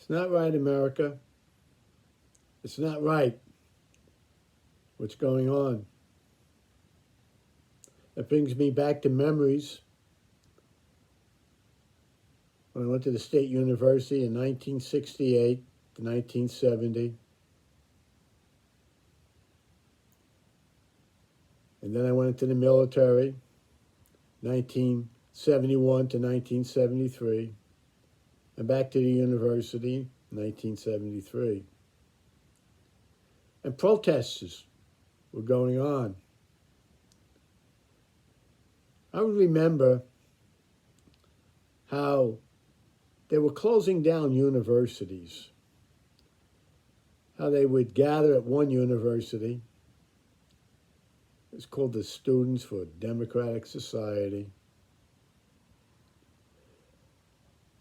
It's not right, America. It's not right what's going on. It brings me back to memories when I went to the State University in 1968 to 1970. And then I went into the military, 1971 to 1973, and back to the university, 1973. And protests were going on. I remember how they were closing down universities, how they would gather at one university. It was called the Students for Democratic Society.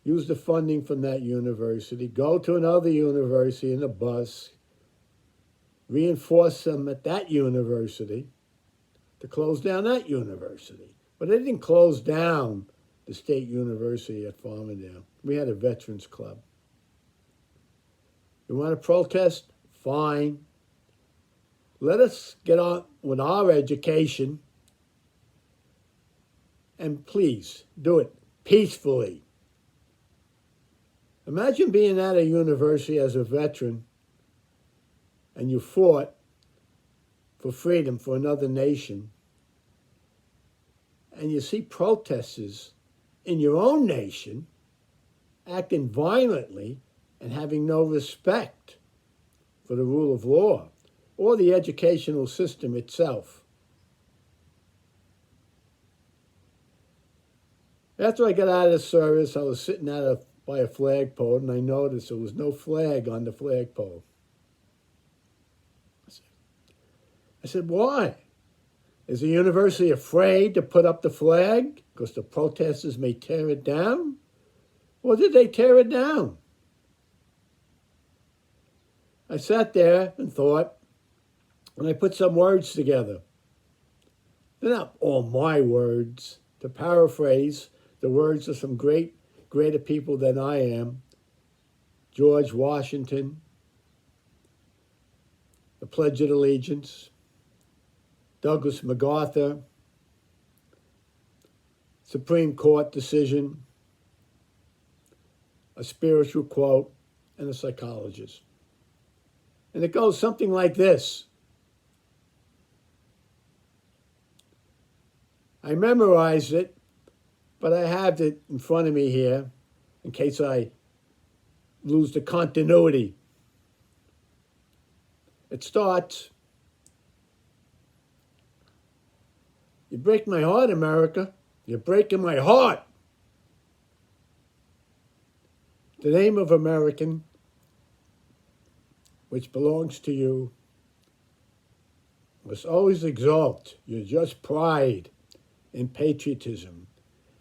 Use the funding from that university, go to another university in a bus, reinforce them at that university to close down that university. But they didn't close down the State University at Farmingdale. We had a veterans club. You want to protest? Fine. Let us get on with our education, and please do it peacefully. Imagine being at a university as a veteran and you fought for freedom for another nation, and you see protesters in your own nation acting violently and having no respect for the rule of law or the educational system itself. After I got out of the service, I was sitting by a flagpole, and I noticed there was no flag on the flagpole. I said, why? Is the university afraid to put up the flag because the protesters may tear it down? Or did they tear it down? I sat there and thought, and I put some words together. They're not all my words. To paraphrase the words of some greater people than I am: George Washington, the Pledge of Allegiance, Douglas MacArthur, Supreme Court decision, a spiritual quote, and a psychologist. And it goes something like this. I memorized it, but I have it in front of me here in case I lose the continuity. It starts, you break my heart, America. You're breaking my heart. The name of American, which belongs to you, must always exalt your just pride and patriotism,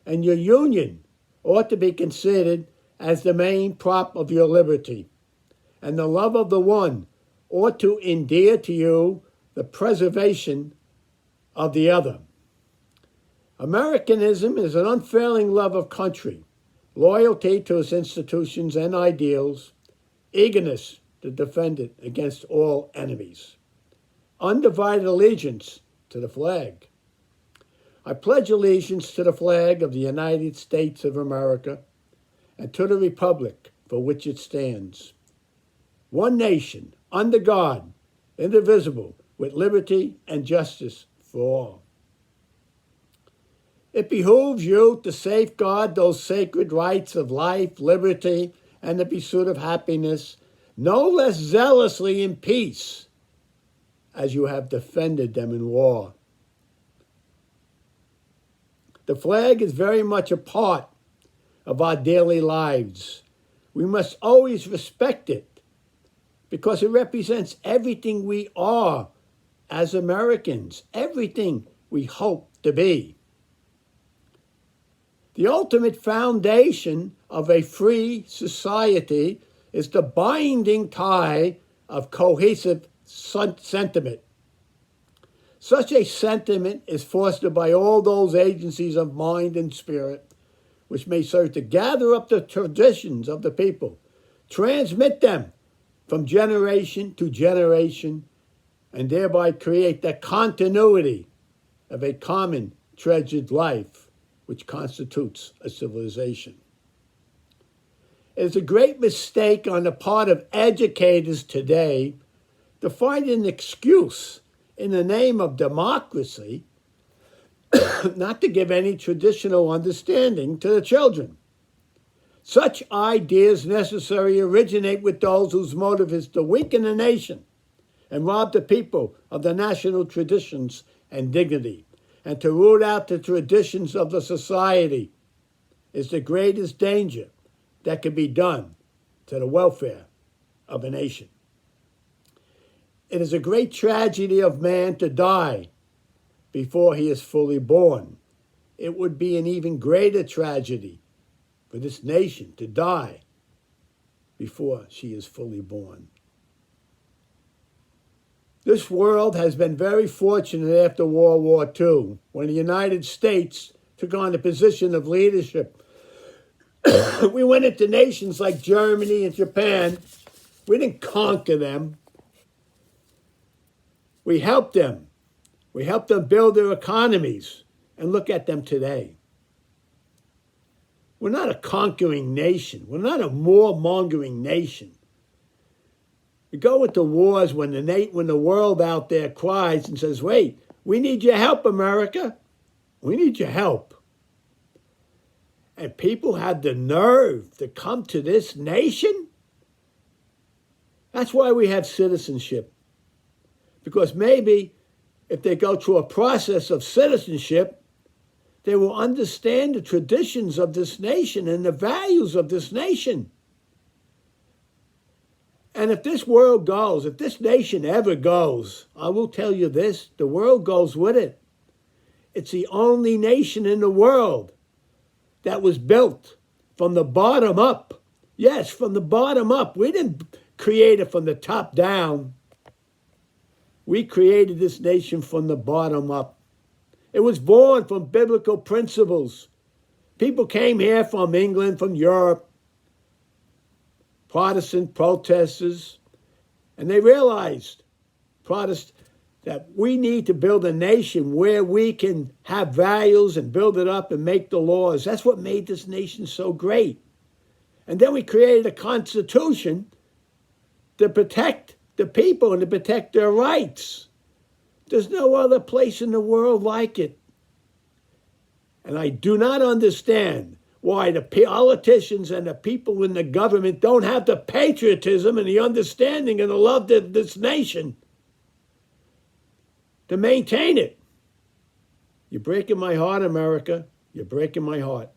and your union ought to be considered as the main prop of your liberty, and the love of the one ought to endear to you the preservation of the other. Americanism is an unfailing love of country, loyalty to its institutions and ideals, eagerness to defend it against all enemies, undivided allegiance to the flag. I pledge allegiance to the flag of the United States of America and to the republic for which it stands, one nation, under God, indivisible, with liberty and justice for all. It behooves you to safeguard those sacred rights of life, liberty, and the pursuit of happiness no less zealously in peace as you have defended them in war. The flag is very much a part of our daily lives. We must always respect it because it represents everything we are as Americans, everything we hope to be. The ultimate foundation of a free society is the binding tie of cohesive sentiment. Such a sentiment is fostered by all those agencies of mind and spirit which may serve to gather up the traditions of the people, transmit them from generation to generation, and thereby create the continuity of a common treasured life which constitutes a civilization. It is a great mistake on the part of educators today to find an excuse in the name of democracy not to give any traditional understanding to the children. Such ideas necessarily originate with those whose motive is to weaken the nation and rob the people of the national traditions and dignity, and to root out the traditions of the society is the greatest danger that can be done to the welfare of a nation. It is a great tragedy of man to die before he is fully born. It would be an even greater tragedy for this nation to die before she is fully born. This world has been very fortunate after World War II, when the United States took on a position of leadership. We went into nations like Germany and Japan. We didn't conquer them. We helped them. We helped them build their economies. And look at them today. We're not a conquering nation. We're not a warmongering nation. We go into wars when the world out there cries and says, wait, we need your help, America. We need your help. And people have the nerve to come to this nation. That's why we have citizenship. Because maybe if they go through a process of citizenship, they will understand the traditions of this nation and the values of this nation. And if this world goes, if this nation ever goes, I will tell you this, the world goes with it. It's the only nation in the world that was built from the bottom up. Yes, from the bottom up. We didn't create it from the top down. We created this nation from the bottom up. It was born from biblical principles. People came here from England, from Europe, Protestant protesters, and they realized, that we need to build a nation where we can have values and build it up and make the laws. That's what made this nation so great. And then we created a constitution to protect the people and to protect their rights. There's no other place in the world like it. And I do not understand why the politicians and the people in the government don't have the patriotism and the understanding and the love of this nation to maintain it. You're breaking my heart, America. You're breaking my heart.